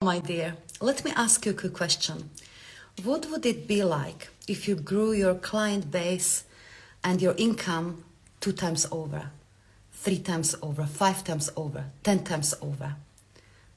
My dear, let me ask you a quick question. What would it be like if you grew your client base and your income 2 times over, 3 times over, 5 times over, 10 times over?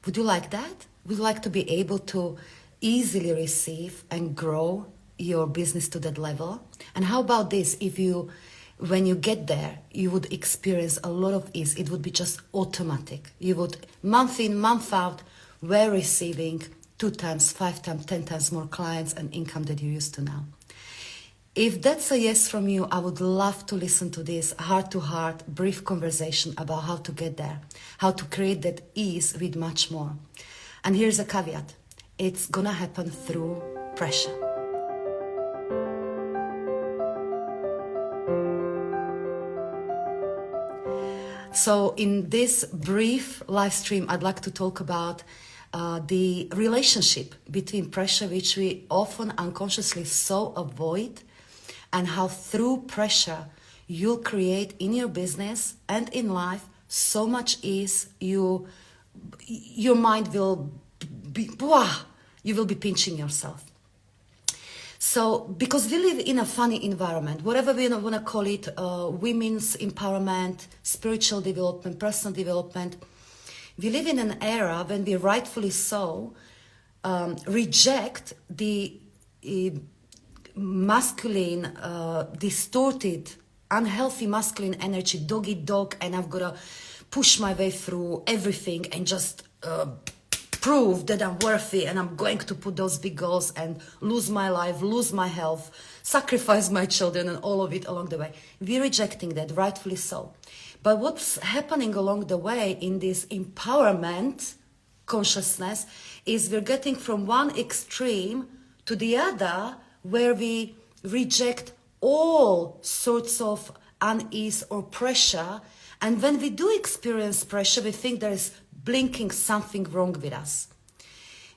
Would you like that? Would you like to be able to easily receive and grow your business to that level? And how about this, if you, when you get there, you would experience a lot of ease. It would be just automatic. You would, month in, month out, were receiving 2 times, 5 times, 10 times more clients and income that you used to now. If that's a yes from you, I would love to listen to this heart-to-heart, brief conversation about how to get there, how to create that ease with much more. And here's a caveat. It's gonna happen through pressure. So in this brief live stream, I'd like to talk about the relationship between pressure, which we often unconsciously so avoid, and how through pressure you'll create in your business and in life so much ease. Your mind will be, you will be pinching yourself. So, because we live in a funny environment, whatever we want to call it, women's empowerment, spiritual development, personal development, we live in an era when we rightfully so reject the masculine, distorted, unhealthy masculine energy, dog eat dog, and I've got to push my way through everything and just prove that I'm worthy and I'm going to put those big goals and lose my life, lose my health, sacrifice my children and all of it along the way. We're rejecting that, rightfully so. But what's happening along the way in this empowerment consciousness is we're getting from one extreme to the other, where we reject all sorts of unease or pressure. And when we do experience pressure, we think there is blinking something wrong with us.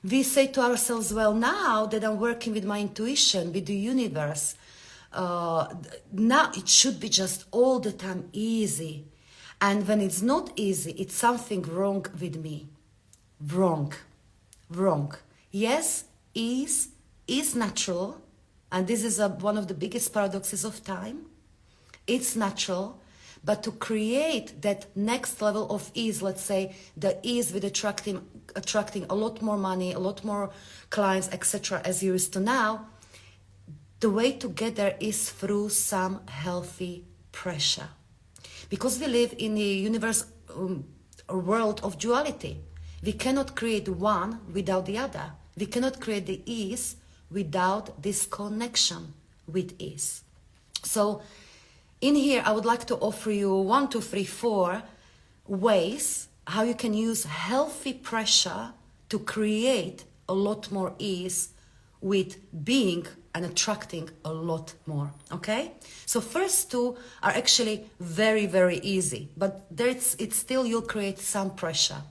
We say to ourselves, well, now that I'm working with my intuition, with the universe, now it should be just all the time easy. And when it's not easy, it's something wrong with me. Wrong. Yes, ease is natural. And this is one of the biggest paradoxes of time. It's natural. But to create that next level of ease, let's say the ease with attracting a lot more money, a lot more clients, etc., as you used to now, the way to get there is through some healthy pressure. Because we live in a universe, a world of duality. We cannot create one without the other. We cannot create the ease without this connection with ease. So in here, I would like to offer you 1, 2, 3, 4 ways how you can use healthy pressure to create a lot more ease with being and attracting a lot more, okay? So first 2 are actually very, very easy, but it's still, you'll create some pressure.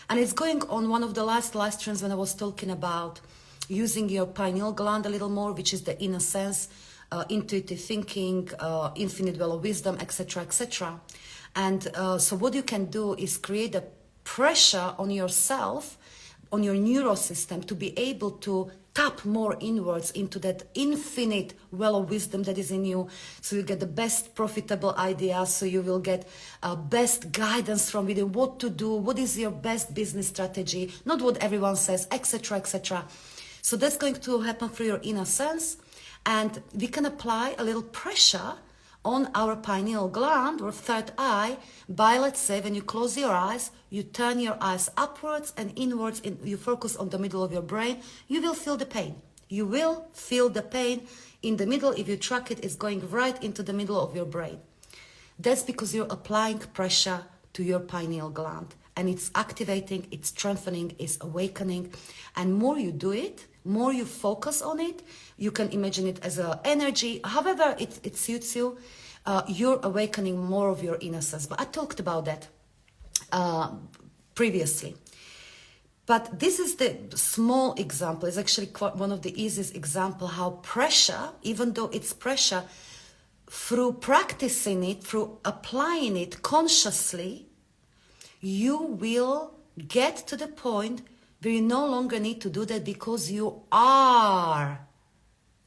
And it's going on one of the last live streams when I was talking about using your pineal gland a little more, which is the inner sense, intuitive thinking, infinite well of wisdom, etc., etc. And so what you can do is create a pressure on yourself, on your neural system, to be able to tap more inwards into that infinite well of wisdom that is in you, so you get the best profitable ideas, so you will get best guidance from within, what to do, what is your best business strategy, not what everyone says, etc., etc. So that's going to happen through your inner sense, and we can apply a little pressure on our pineal gland or third eye by, let's say, when you close your eyes, you turn your eyes upwards and inwards, and you focus on the middle of your brain, you will feel the pain. You will feel the pain in the middle. If you track it, it's going right into the middle of your brain. That's because you're applying pressure to your pineal gland, and it's activating, it's strengthening, it's awakening. And more you do it, more you focus on it, you can imagine it as an energy, however it suits you, you're awakening more of your inner sense. But I talked about that previously. But this is the small example. It's actually quite one of the easiest example how pressure, even though it's pressure, through practicing it, through applying it consciously, you will get to the point where you no longer need to do that because you are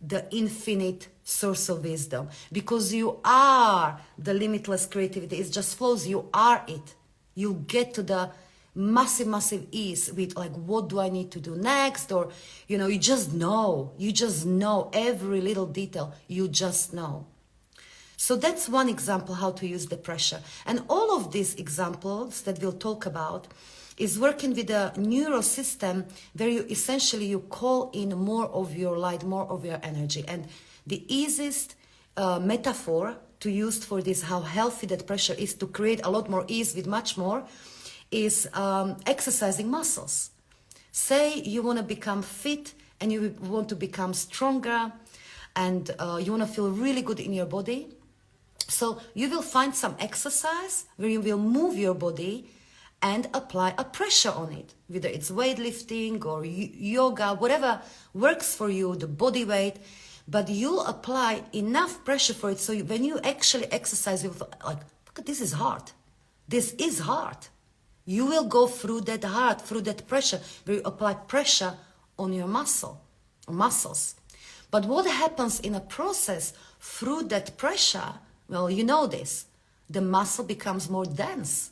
the infinite source of wisdom, because you are the limitless creativity. It just flows. You are it. You get to the massive ease with like, what do I need to do next? Or, you know, you just know every little detail. You just know. So that's one example how to use the pressure. And all of these examples that we'll talk about is working with a neural system where you essentially you call in more of your light, more of your energy. And the easiest metaphor to use for this, how healthy that pressure is to create a lot more ease with much more, is exercising muscles. Say you want to become fit and you want to become stronger and you want to feel really good in your body. So you will find some exercise where you will move your body and apply a pressure on it, whether it's weightlifting or yoga, whatever works for you, the body weight, but you'll apply enough pressure for it. So when you actually exercise, you'll feel like, look, this is hard. This is hard. You will go through that hard, through that pressure, where you apply pressure on your muscles. But what happens in a process through that pressure, well, you know this, the muscle becomes more dense.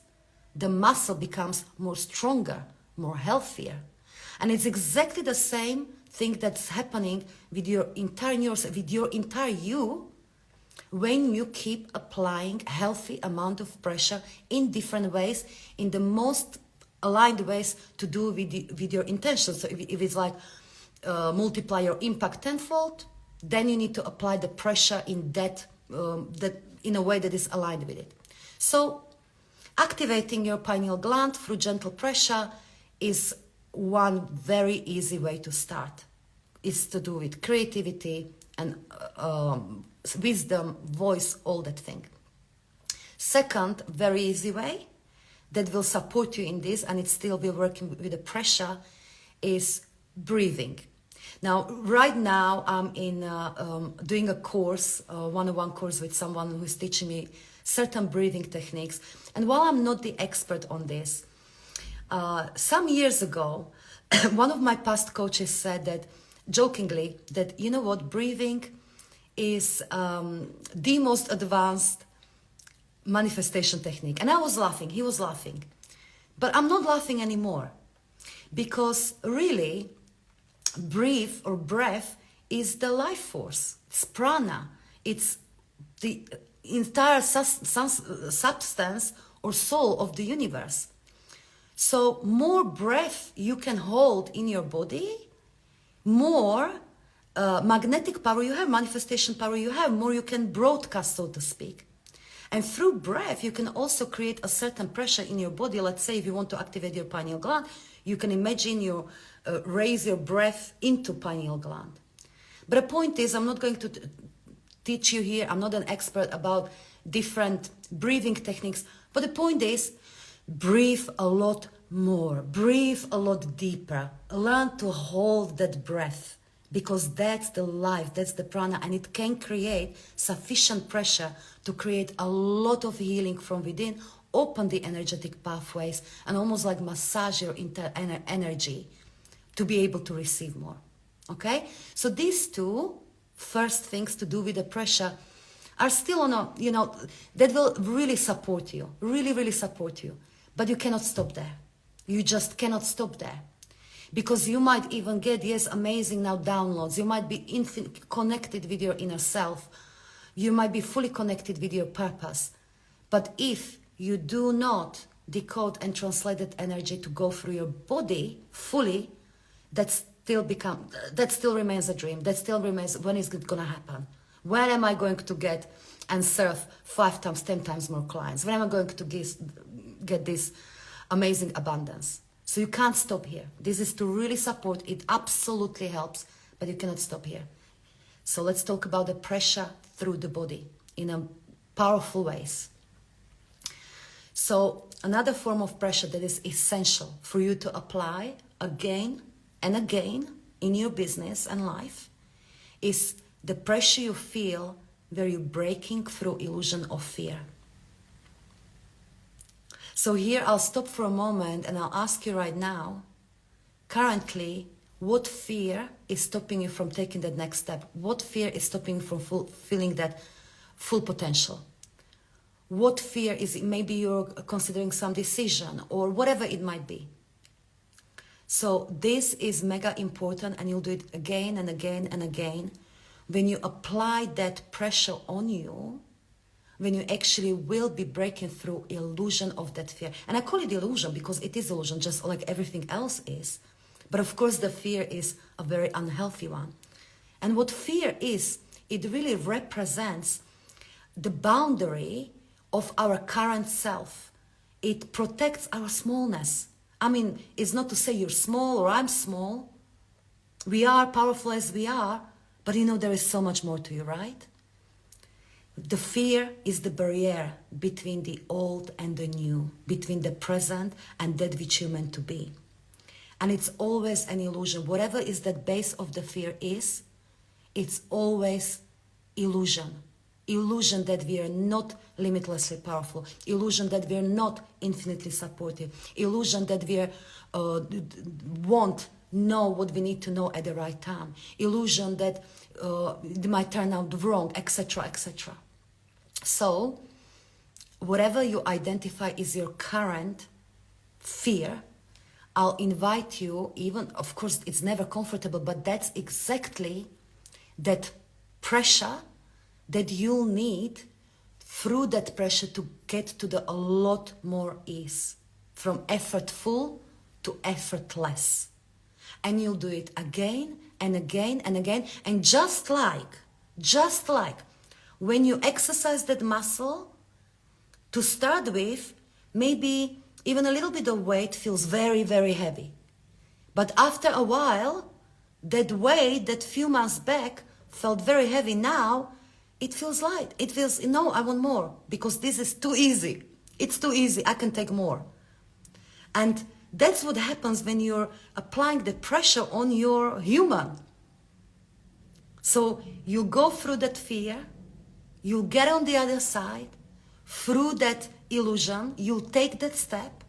The muscle becomes more stronger, more healthier. And it's exactly the same thing that's happening with your entire neurons, with your entire you, when you keep applying healthy amount of pressure in different ways, in the most aligned ways to do with your intentions. So if it's like multiply your impact tenfold, then you need to apply the pressure in that in a way that is aligned with it. So activating your pineal gland through gentle pressure is one very easy way to start. It's to do with creativity and wisdom, voice, all that thing. Second, very easy way that will support you in this, and it still will working with the pressure, is breathing. Now, right now, I'm in doing a course, one-on-one course with someone who's teaching me certain breathing techniques. And while I'm not the expert on this, some years ago, one of my past coaches said that, jokingly, that, you know what, breathing is the most advanced manifestation technique. And I was laughing, he was laughing. But I'm not laughing anymore, because really, breath is the life force. It's prana. It's the entire substance or soul of the universe. So more breath you can hold in your body, more magnetic power you have, manifestation power you have, more you can broadcast, so to speak. And through breath, you can also create a certain pressure in your body. Let's say if you want to activate your pineal gland, you can imagine you raise your breath into pineal gland. But the point is, I'm not going to teach you here, I'm not an expert about different breathing techniques, but the point is, breathe a lot more, breathe a lot deeper, learn to hold that breath, because that's the life, that's the prana, and it can create sufficient pressure to create a lot of healing from within, open the energetic pathways, and almost like massage your energy to be able to receive more. Okay? So these two first things to do with the pressure are still on a, that will really support you, really support you. But you cannot stop there. You just cannot stop there. Because you might even get, yes, amazing now downloads. You might be connected with your inner self. You might be fully connected with your purpose. But if you do not decode and translate that energy to go through your body fully, that still remains a dream. That still remains, when is it going to happen? When am I going to get and serve 5 times, 10 times more clients? When am I going to get this amazing abundance? So you can't stop here. This is to really support. It absolutely helps, but you cannot stop here. So let's talk about the pressure through the body in a powerful ways. So another form of pressure that is essential for you to apply again and again in your business and life is the pressure you feel where you're breaking through illusion of fear. So here I'll stop for a moment and I'll ask you right now, currently, what fear is stopping you from taking that next step? What fear is stopping you from fulfilling that full potential? What fear is it? Maybe you're considering some decision or whatever it might be. So this is mega important, and you'll do it again and again and again. When you apply that pressure on you, when you actually will be breaking through illusion of that fear. And I call it illusion because it is illusion, just like everything else is. But of course the fear is a very unhealthy one. And what fear is, it really represents the boundary of our current self. It protects our smallness. I mean, it's not to say you're small or I'm small. We are powerful as we are, but you know there is so much more to you, right? The fear is the barrier between the old and the new, between the present and that which you're meant to be. And it's always an illusion. Whatever is that base of the fear is, it's always illusion. Illusion that we are not limitlessly powerful. Illusion that we are not infinitely supportive. Illusion that we won't know what we need to know at the right time. Illusion that it might turn out wrong, etc., etc. So, whatever you identify is your current fear, I'll invite you, even, of course, it's never comfortable, but that's exactly that pressure that you'll need through that pressure to get to the a lot more ease, from effortful to effortless. And you'll do it again and again and again. And just like when you exercise that muscle, to start with, maybe even a little bit of weight feels very, very heavy. But after a while, that weight that few months back felt very heavy, now it feels light. It feels, no, I want more because this is too easy. It's too easy, I can take more. And that's what happens when you're applying the pressure on your human. So you go through that fear, you get on the other side, through that illusion, you'll take that step,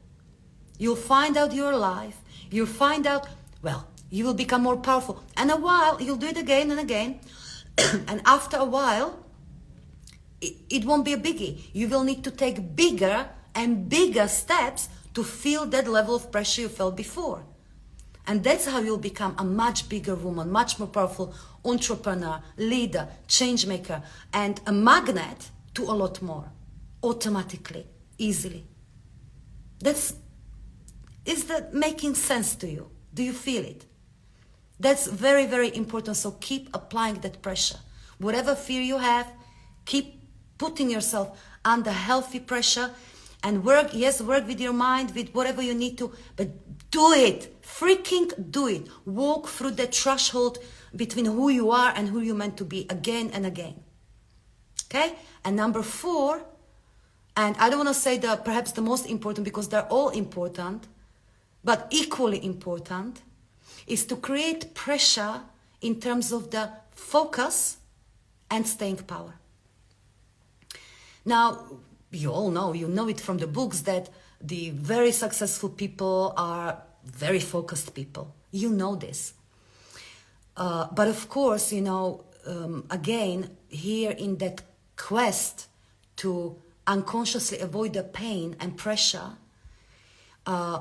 you'll find out your life, you'll find out, well, you will become more powerful. And a while, you'll do it again and again, and after a while, it won't be a biggie. You will need to take bigger and bigger steps to feel that level of pressure you felt before. And that's how you'll become a much bigger woman, much more powerful entrepreneur, leader, change maker, and a magnet to a lot more, automatically, easily. Is that making sense to you? Do you feel it? That's very, very important. So keep applying that pressure. Whatever fear you have, keep putting yourself under healthy pressure and work with your mind, with whatever you need to, but do it. Freaking do it. Walk through the threshold between who you are and who you're meant to be again and again. Okay? And number 4, and I don't want to say perhaps the most important because they're all important, but equally important, is to create pressure in terms of the focus and staying power. Now, you all know, you know it from the books, that the very successful people are very focused people. You know this. But of course, you know, again, here in that quest to unconsciously avoid the pain and pressure,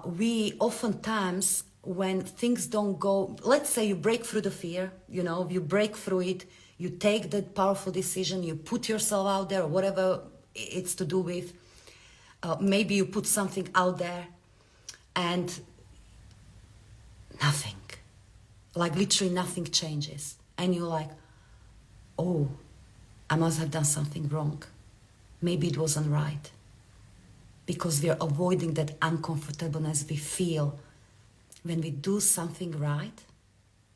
we oftentimes, when things don't go, let's say you break through the fear, you know, you break through it, you take that powerful decision, you put yourself out there, or whatever it's to do with, maybe you put something out there and nothing, like literally nothing changes. And you're like, oh, I must have done something wrong. Maybe it wasn't right. Because we are avoiding that uncomfortableness we feel when we do something right,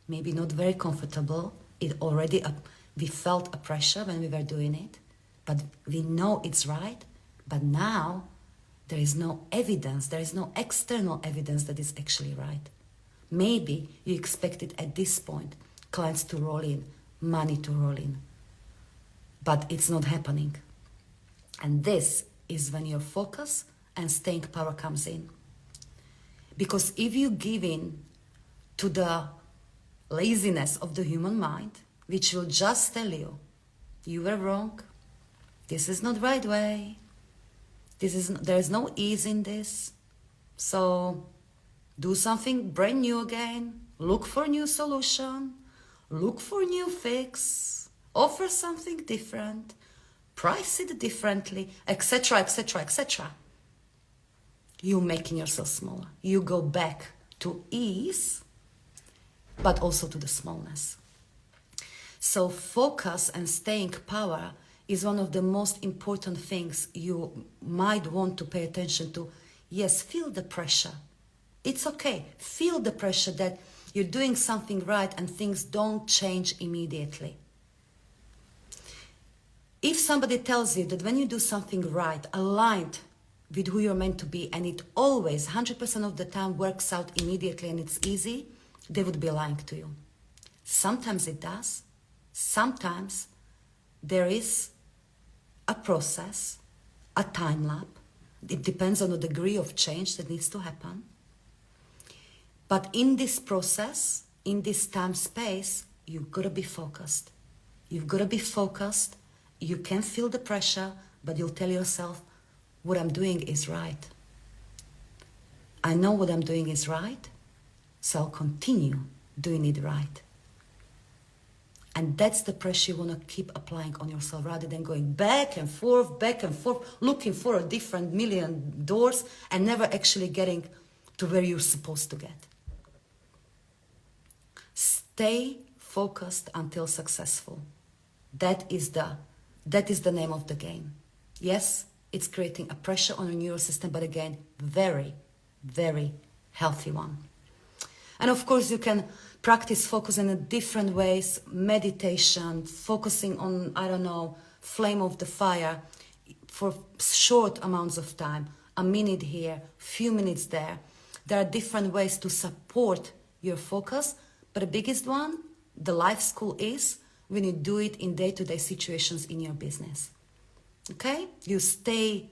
maybe not very comfortable. We felt a pressure when we were doing it, but we know it's right. But now there is no evidence, there is no external evidence that it's actually right. Maybe you expected at this point clients to roll in, money to roll in, but it's not happening. And this is when your focus and staying power comes in. Because if you give in to the laziness of the human mind, which will just tell you, you were wrong, this is not the right way, there is no ease in this, so do something brand new again, look for a new solution, look for a new fix, offer something different, price it differently, etc., etc., etc. You're making yourself smaller. You go back to ease, but also to the smallness. So focus and staying power is one of the most important things you might want to pay attention to. Yes, feel the pressure. It's okay. Feel the pressure that you're doing something right and things don't change immediately. If somebody tells you that when you do something right, aligned with who you're meant to be, and it always, 100% of the time, works out immediately and it's easy, they would be lying to you. Sometimes it does. Sometimes there is a process, a time lapse. It depends on the degree of change that needs to happen. But in this process, in this time space, you've got to be focused. You've got to be focused. You can feel the pressure, but you'll tell yourself, what I'm doing is right. I know what I'm doing is right, so I'll continue doing it right. And that's the pressure you want to keep applying on yourself, rather than going back and forth, looking for a different million doors and never actually getting to where you're supposed to get. Stay focused until successful. That is the name of the game. Yes, it's creating a pressure on your neural system, but again, very, very healthy one. And of course, you can practice focus in different ways, meditation, focusing on, flame of the fire for short amounts of time, a minute here, few minutes there. There are different ways to support your focus, but the biggest one, the life school, is when you do it in day-to-day situations in your business. Okay? You stay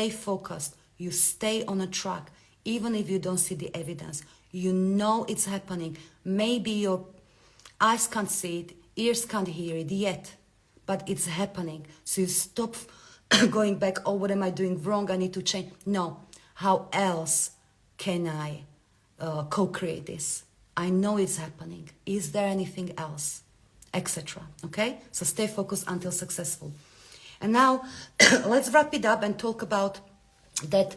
focused, you stay on a track, even if you don't see the evidence. You know it's happening. Maybe your eyes can't see it, ears can't hear it yet, but it's happening. So you stop going back, oh, what am I doing wrong? I need to change. No, how else can I co-create this? I know it's happening. Is there anything else? Etc. Okay? So stay focused until successful. And now let's wrap it up and talk about that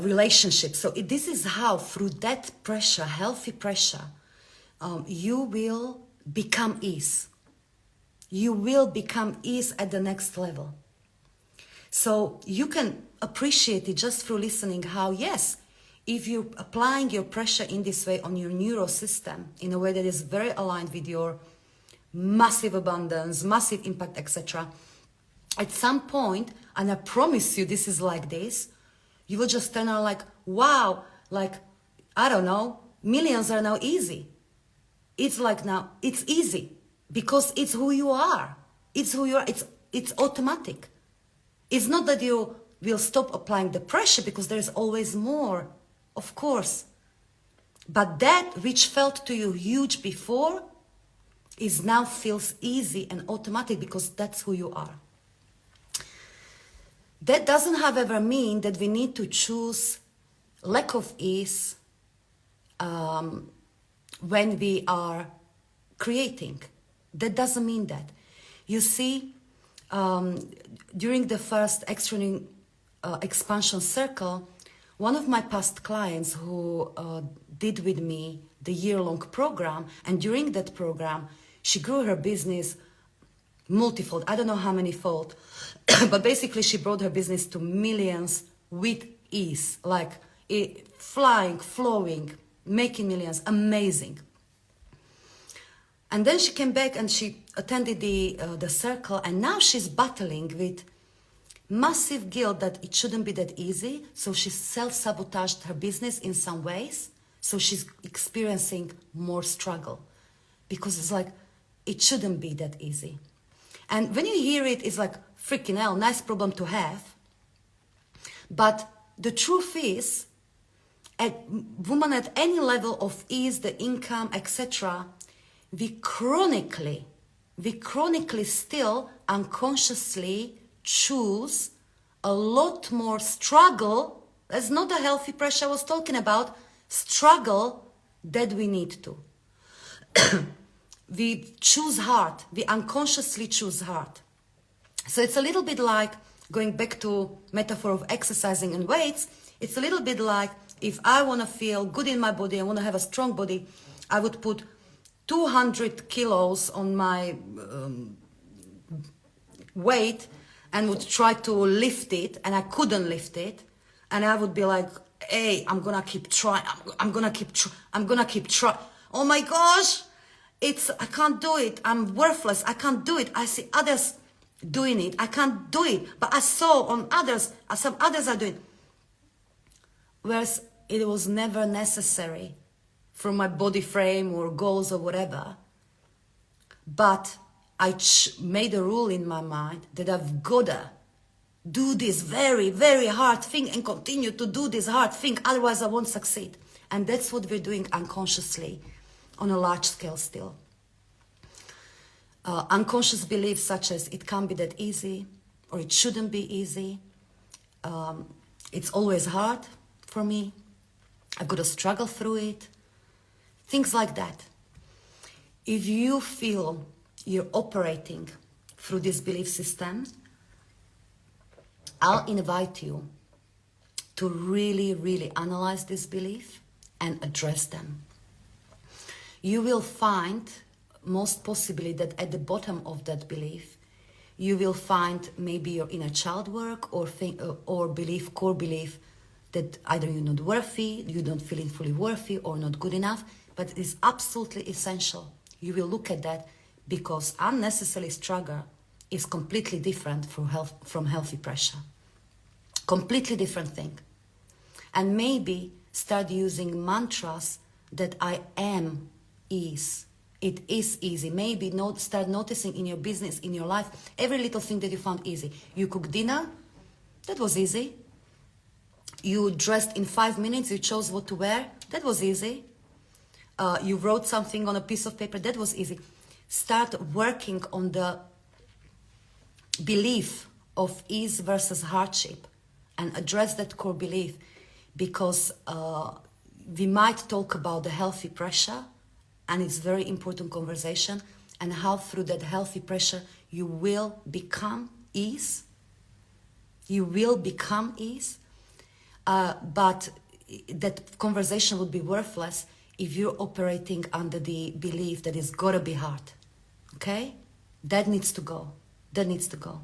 relationship. So this is how, through that pressure, healthy pressure, you will become ease. You will become ease at the next level. So you can appreciate it just through listening how, yes, if you're applying your pressure in this way on your neural system, in a way that is very aligned with your massive abundance, massive impact, etc., at some point, and I promise you this is like this, you will just turn out like, wow, millions are now easy. It's like now, it's easy because it's who you are. It's who you are. It's automatic. It's not that you will stop applying the pressure because there's always more, of course. But that which felt to you huge before is now feels easy and automatic because that's who you are. That doesn't, however, mean that we need to choose lack of ease when we are creating. That doesn't mean that. You see, during the first expansion circle, one of my past clients who did with me the year-long program, and during that program, she grew her business multifold. I don't know how many fold, but basically she brought her business to millions with ease, like flying, flowing, making millions, amazing. And then she came back and she attended the circle, and now she's battling with massive guilt that it shouldn't be that easy. So she self-sabotaged her business in some ways. So she's experiencing more struggle because it's like, it shouldn't be that easy. And when you hear it, it's like, freaking hell, nice problem to have. But the truth is, woman at any level of ease, the income, etc., we chronically still unconsciously choose a lot more struggle. That's not the healthy pressure I was talking about. Struggle that we need to. We choose hard. We unconsciously choose hard. So it's a little bit like, going back to metaphor of exercising and weights, it's a little bit like, if I want to feel good in my body, I want to have a strong body, I would put 200 kilos on my weight and would try to lift it, and I couldn't lift it, and I would be like, hey, I'm gonna keep trying, I'm gonna keep trying. Oh my gosh, I can't do it, I'm worthless, I can't do it. I see others doing it, I can't do it, but I saw on others, some others are doing it. Whereas it was never necessary from my body frame or goals or whatever. But I made a rule in my mind that I've gotta do this very, very hard thing and continue to do this hard thing, otherwise I won't succeed. And that's what we're doing unconsciously on a large scale still. Unconscious beliefs such as it can't be that easy, or it shouldn't be easy. It's always hard for me. I've got to struggle through it. Things like that. If you feel you're operating through this belief system, I'll invite you to really, really analyze this belief and address them. You will find, most possibly, that at the bottom of that belief, you will find maybe your inner child work or belief, core belief, that either you're not worthy, you don't feeling fully worthy, or not good enough, but it's absolutely essential. You will look at that, because unnecessary struggle is completely different from healthy pressure. Completely different thing. And maybe start using mantras that I am ease. It is easy. Maybe start noticing in your business, in your life, every little thing that you found easy. You cook dinner, that was easy. You dressed in 5 minutes, you chose what to wear, that was easy. You wrote something on a piece of paper, that was easy. Start working on the belief of ease versus hardship and address that core belief, because we might talk about the healthy pressure, and it's very important conversation, and how through that healthy pressure you will become ease. You will become ease. But that conversation would be worthless if you're operating under the belief that it's gotta be hard. Okay? That needs to go. That needs to go.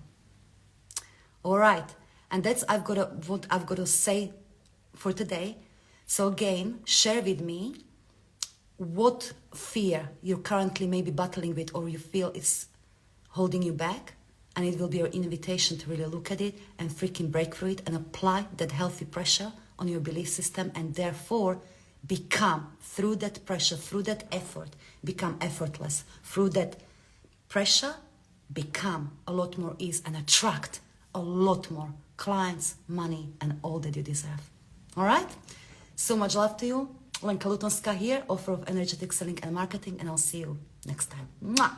All right. And that's what I've got to say for today. So again, share with me what fear you're currently maybe battling with, or you feel it's holding you back. And it will be your invitation to really look at it and freaking break through it and apply that healthy pressure on your belief system, and therefore become, through that pressure, through that effort, become effortless. Through that pressure, become a lot more ease and attract a lot more clients, money, and all that you deserve. All right? So much love to you. Lenka Lutonska here, author of Energetic Selling and Marketing, and I'll see you next time. Mwah!